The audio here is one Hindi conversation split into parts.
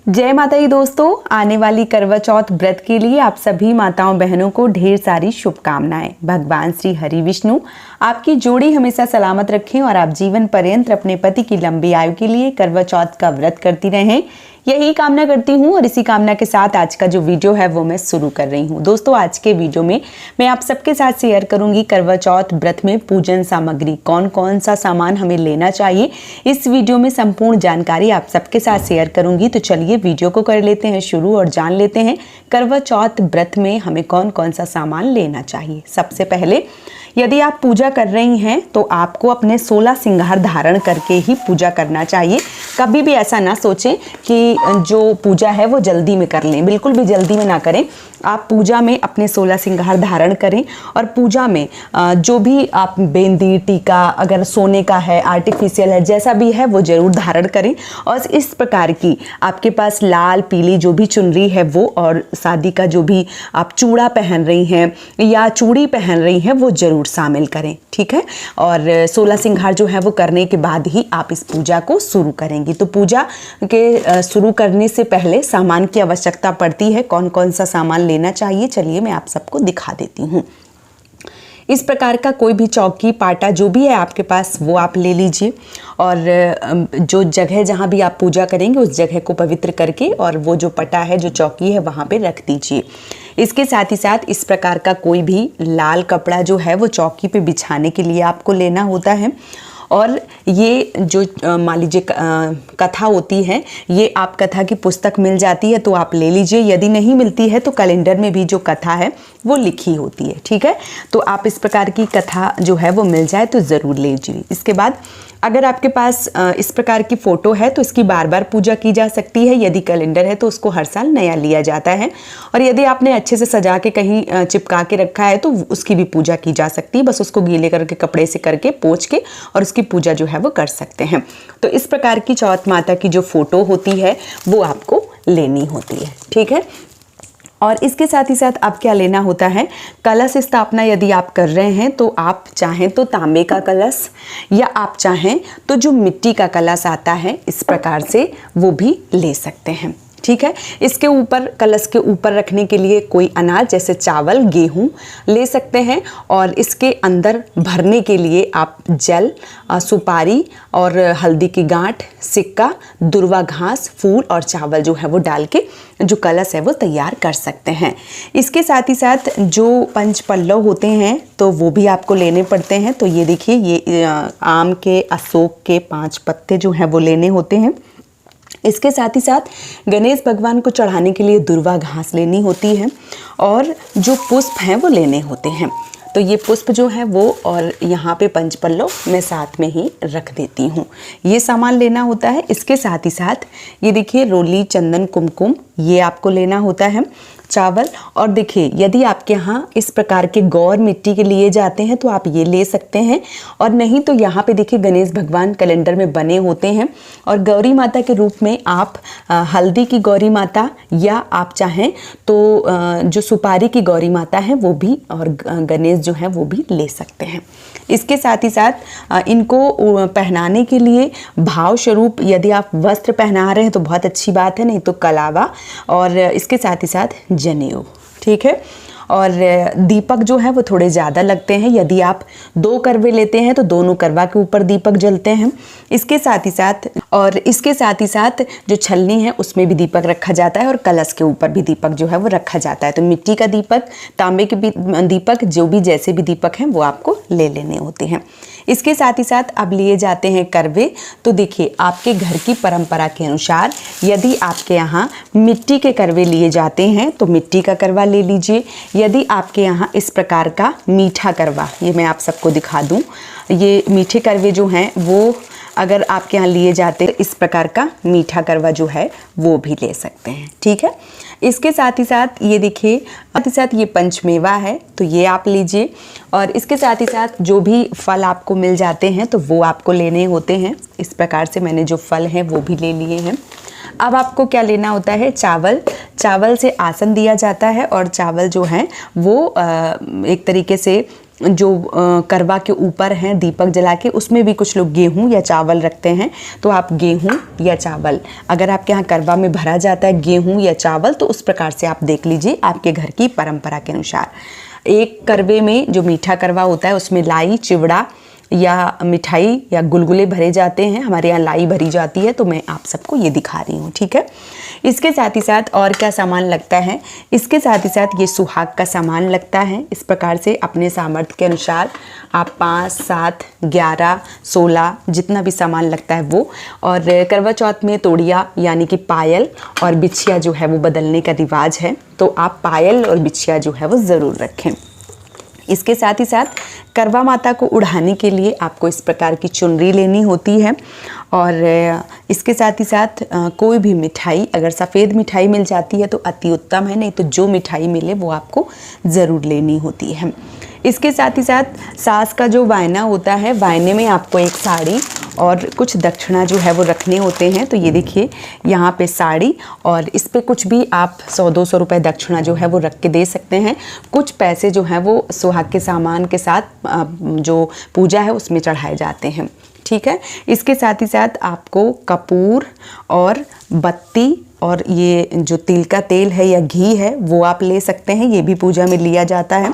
जय माता दी दोस्तों, आने वाली करवा चौथ व्रत के लिए आप सभी माताओं बहनों को ढेर सारी शुभकामनाएं। भगवान श्री हरि विष्णु आपकी जोड़ी हमेशा सलामत रखें और आप जीवन पर्यंत अपने पति की लंबी आयु के लिए करवा चौथ का व्रत करती रहें, यही कामना करती हूँ। और इसी कामना के साथ आज का जो वीडियो है वो मैं शुरू कर रही हूँ। दोस्तों, आज के वीडियो में मैं आप सबके साथ शेयर करूंगी करवा चौथ व्रत में पूजन सामग्री, कौन कौन सा सामान हमें लेना चाहिए। इस वीडियो में संपूर्ण जानकारी आप सबके साथ शेयर करूंगी। तो चलिए वीडियो को कर लेते हैं शुरू और जान लेते हैं करवा चौथ व्रत में हमें कौन कौन सा सामान लेना चाहिए। सबसे पहले, यदि आप पूजा कर रही हैं तो आपको अपने 16 सिंगार धारण करके ही पूजा करना चाहिए। कभी भी ऐसा ना सोचें कि जो पूजा है वो जल्दी में कर लें, बिल्कुल भी जल्दी में ना करें। आप पूजा में अपने 16 सिंगार धारण करें और पूजा में जो भी आप बेंदी, टीका, अगर सोने का है, आर्टिफिशियल है, जैसा भी है वो जरूर धारण करें। और इस प्रकार की आपके पास लाल पीली जो भी चुनरी है वो, और शादी का जो भी आप चूड़ा पहन रही हैं या चूड़ी पहन रही हैं वो जरूर शामिल करें, ठीक है। और 16 सिंगार जो है वो करने के बाद ही आप इस पूजा को शुरू करेंगी। तो पूजा के शुरू करने से पहले सामान की आवश्यकता पड़ती है। कौन कौन सा सामान लेना चाहिए, चलिए मैं आप सबको दिखा देती हूँ। इस प्रकार का कोई भी चौकी, पाटा जो भी है आपके पास वो आप ले लीजिए। और जो जगह जहाँ भी आप पूजा करेंगे उस जगह को पवित्र करके और वो जो पटा है, जो चौकी है, वहाँ पे रख दीजिए। इसके साथ ही साथ इस प्रकार का कोई भी लाल कपड़ा जो है वो चौकी पे बिछाने के लिए आपको लेना होता है। और ये जो मान लीजिए कथा होती है, ये आप कथा की पुस्तक मिल जाती है तो आप ले लीजिए। यदि नहीं मिलती है तो कैलेंडर में भी जो कथा है वो लिखी होती है, ठीक है। तो आप इस प्रकार की कथा जो है वो मिल जाए तो ज़रूर ले लीजिए। इसके बाद अगर आपके पास इस प्रकार की फ़ोटो है तो इसकी बार बार पूजा की जा सकती है। यदि कैलेंडर है तो उसको हर साल नया लिया जाता है। और यदि आपने अच्छे से सजा के कहीं चिपका के रखा है तो उसकी भी पूजा की जा सकती है। बस उसको गीले करके कपड़े से करके पोंछ के और उसकी पूजा जो है वो कर सकते हैं। तो इस प्रकार की चौथ माता की जो फ़ोटो होती है वो आपको लेनी होती है, ठीक है। और इसके साथ ही साथ आप क्या लेना होता है, कलश स्थापना यदि आप कर रहे हैं तो आप चाहें तो तांबे का कलश या आप चाहें तो जो मिट्टी का कलश आता है इस प्रकार से वो भी ले सकते हैं, ठीक है। इसके ऊपर, कलश के ऊपर रखने के लिए कोई अनाज जैसे चावल, गेहूं ले सकते हैं। और इसके अंदर भरने के लिए आप जल, सुपारी और हल्दी की गांठ, सिक्का, दुर्वा घास, फूल और चावल जो है वो डाल के जो कलश है वो तैयार कर सकते हैं। इसके साथ ही साथ जो पंच पल्लव होते हैं तो वो भी आपको लेने पड़ते हैं। तो ये देखिए, ये आम के, अशोक के 5 पत्ते जो हैं वो लेने होते हैं। इसके साथ ही साथ गणेश भगवान को चढ़ाने के लिए दुर्वा घास लेनी होती है और जो पुष्प हैं वो लेने होते हैं। तो ये पुष्प जो है वो, और यहाँ पे पंचपल्लव मैं साथ में ही रख देती हूँ, ये सामान लेना होता है। इसके साथ ही साथ ये देखिए, रोली, चंदन, कुमकुम, ये आपको लेना होता है। चावल, और देखिए यदि आपके यहाँ इस प्रकार के गौर मिट्टी के लिए जाते हैं तो आप ये ले सकते हैं। और नहीं तो यहाँ पे देखिए गणेश भगवान कैलेंडर में बने होते हैं। और गौरी माता के रूप में आप हल्दी की गौरी माता या आप चाहें तो जो सुपारी की गौरी माता है वो भी, और गणेश जो है वो भी ले सकते हैं। इसके साथ ही साथ इनको पहनाने के लिए भाव स्वरूप यदि आप वस्त्र पहना रहे हैं तो बहुत अच्छी बात है, नहीं तो कलावा, और इसके साथ ही साथ जनेऊ, ठीक है। और दीपक जो है वो थोड़े ज़्यादा लगते हैं। यदि आप 2 करवे लेते हैं तो दोनों करवा के ऊपर दीपक जलते हैं। इसके साथ ही साथ जो छलनी है उसमें भी दीपक रखा जाता है और कलश के ऊपर भी दीपक जो है वो रखा जाता है। तो मिट्टी का दीपक, तांबे के भी दीपक, जो भी जैसे भी दीपक हैं वो आपको ले लेने होते हैं। इसके साथ ही साथ अब लिए जाते हैं करवे। तो देखिए, आपके घर की परंपरा के अनुसार यदि आपके यहाँ मिट्टी के करवे लिए जाते हैं तो मिट्टी का करवा ले लीजिए। यदि आपके यहाँ इस प्रकार का मीठा करवा, ये मैं आप सबको दिखा दूँ, ये मीठे करवे जो हैं वो अगर आपके यहाँ लिए जाते हैं, इस प्रकार का मीठा करवा जो है वो भी ले सकते हैं, ठीक है। इसके साथ ही साथ ये देखिए, साथ ही साथ ये पंचमेवा है तो ये आप लीजिए। और इसके साथ ही साथ जो भी फल आपको मिल जाते हैं तो वो आपको लेने होते हैं। इस प्रकार से मैंने जो फल हैं वो भी ले लिए हैं। अब आपको क्या लेना होता है, चावल। चावल से आसन दिया जाता है और चावल जो है वो एक तरीके से जो करवा के ऊपर हैं दीपक जला के, उसमें भी कुछ लोग गेहूं या चावल रखते हैं। तो आप गेहूं या चावल, अगर आपके यहाँ करवा में भरा जाता है गेहूं या चावल, तो उस प्रकार से आप देख लीजिए आपके घर की परंपरा के अनुसार। एक करवे में, जो मीठा करवा होता है, उसमें लाई, चिवड़ा या मिठाई या गुलगुले भरे जाते हैं। हमारे यहाँ लाई भरी जाती है, तो मैं आप सबको ये दिखा रही हूँ, ठीक है। इसके साथ ही साथ और क्या सामान लगता है, इसके साथ ही साथ ये सुहाग का सामान लगता है। इस प्रकार से अपने सामर्थ्य के अनुसार आप 5, 7, 11, 16 जितना भी सामान लगता है वो। और करवा चौथ में तोड़िया यानी कि पायल और बिछिया जो है वो बदलने का रिवाज है, तो आप पायल और बिछिया जो है वो ज़रूर रखें। इसके साथ ही साथ करवा माता को उड़ाने के लिए आपको इस प्रकार की चुनरी लेनी होती है। और इसके साथ ही साथ कोई भी मिठाई, अगर सफ़ेद मिठाई मिल जाती है तो अति उत्तम है, नहीं तो जो मिठाई मिले वो आपको ज़रूर लेनी होती है। इसके साथ ही साथ सास का जो वायना होता है, वायने में आपको एक साड़ी और कुछ दक्षिणा जो है वो रखने होते हैं। तो ये देखिए यहाँ पे साड़ी, और इस पे कुछ भी आप 100-200 रुपए दक्षिणा जो है वो रख के दे सकते हैं। कुछ पैसे जो हैं वो सुहाग के सामान के साथ जो पूजा है उसमें चढ़ाए जाते हैं, ठीक है। इसके साथ ही साथ आपको कपूर और बत्ती और ये जो तिल का तेल है या घी है वो आप ले सकते हैं, ये भी पूजा में लिया जाता है।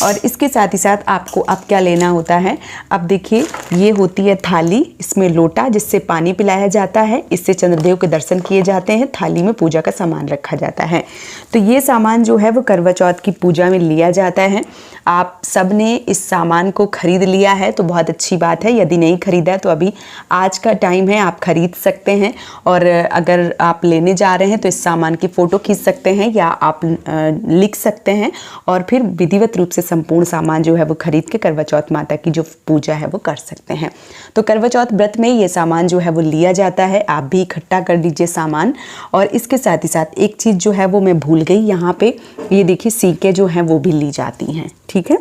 और इसके साथ ही साथ आपको अब क्या लेना होता है, अब देखिए ये होती है थाली, इसमें लोटा जिससे पानी पिलाया जाता है, इससे चंद्रदेव के दर्शन किए जाते हैं, थाली में पूजा का सामान रखा जाता है। तो ये सामान जो है वो करवा चौथ की पूजा में लिया जाता है। आप सब ने इस सामान को खरीद लिया है तो बहुत अच्छी बात है, यदि नहीं खरीदा है तो अभी आज का टाइम है, आप खरीद सकते हैं। और अगर आप लेने जा रहे हैं तो इस सामान की फ़ोटो खींच सकते हैं या आप लिख सकते हैं, और फिर विधिवत रूप से संपूर्ण सामान जो है वो खरीद के करवा चौथ माता की जो पूजा है वो कर सकते हैं। तो करवा चौथ व्रत में ये सामान जो है वो लिया जाता है, आप भी इकट्ठा कर लीजिए सामान। और इसके साथ ही साथ एक चीज़ जो है वो मैं भूल गई, यहाँ पे ये देखिए सीके जो हैं वो भी ली जाती हैं, ठीक है।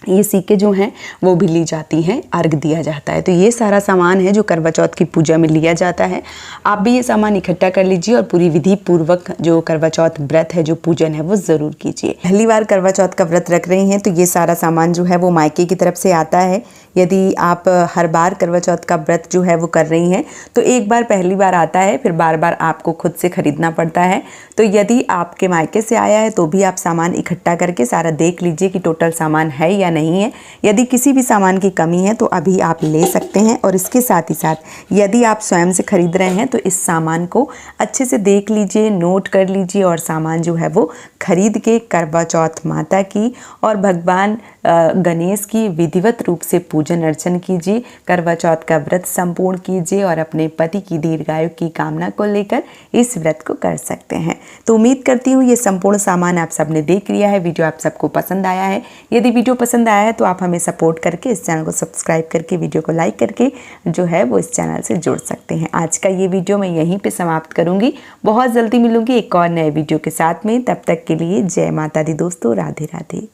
ये सिक्के जो हैं वो भी ली जाती हैं, अर्घ दिया जाता है। तो ये सारा सामान है जो करवा चौथ की पूजा में लिया जाता है। आप भी ये सामान इकट्ठा कर लीजिए और पूरी विधि पूर्वक जो करवा चौथ व्रत है, जो पूजन है वो ज़रूर कीजिए। पहली बार करवा चौथ का व्रत रख रही हैं तो ये सारा सामान जो है वो मायके की तरफ से आता है। यदि आप हर बार करवा चौथ का व्रत जो है वो कर रही हैं तो एक बार पहली बार आता है, फिर बार बार आपको खुद से ख़रीदना पड़ता है। तो यदि आपके मायके से आया है तो भी आप सामान इकट्ठा करके सारा देख लीजिए कि टोटल सामान है या नहीं है। यदि किसी भी सामान की कमी है तो अभी आप ले सकते हैं। और इसके साथ ही साथ यदि आप स्वयं से खरीद रहे हैं तो इस सामान को अच्छे से देख लीजिए, नोट कर लीजिए और सामान जो है वो खरीद के करवा चौथ माता की और भगवान गणेश की विधिवत रूप से पूजन अर्चन कीजिए। करवा चौथ का व्रत संपूर्ण कीजिए और अपने पति की दीर्घायु की कामना को लेकर इस व्रत को कर सकते हैं। तो उम्मीद करती हूँ ये संपूर्ण सामान आप सबने देख लिया है, वीडियो आप सबको पसंद आया है। यदि वीडियो पसंद आया है तो आप हमें सपोर्ट करके इस चैनल को सब्सक्राइब करके वीडियो को लाइक करके जो है वो इस चैनल से जुड़ सकते हैं। आज का ये वीडियो मैं यहीं पे समाप्त करूँगी। बहुत जल्दी मिलूंगी एक और नए वीडियो के साथ में। तब तक के लिए जय माता दी दोस्तों, राधे राधे।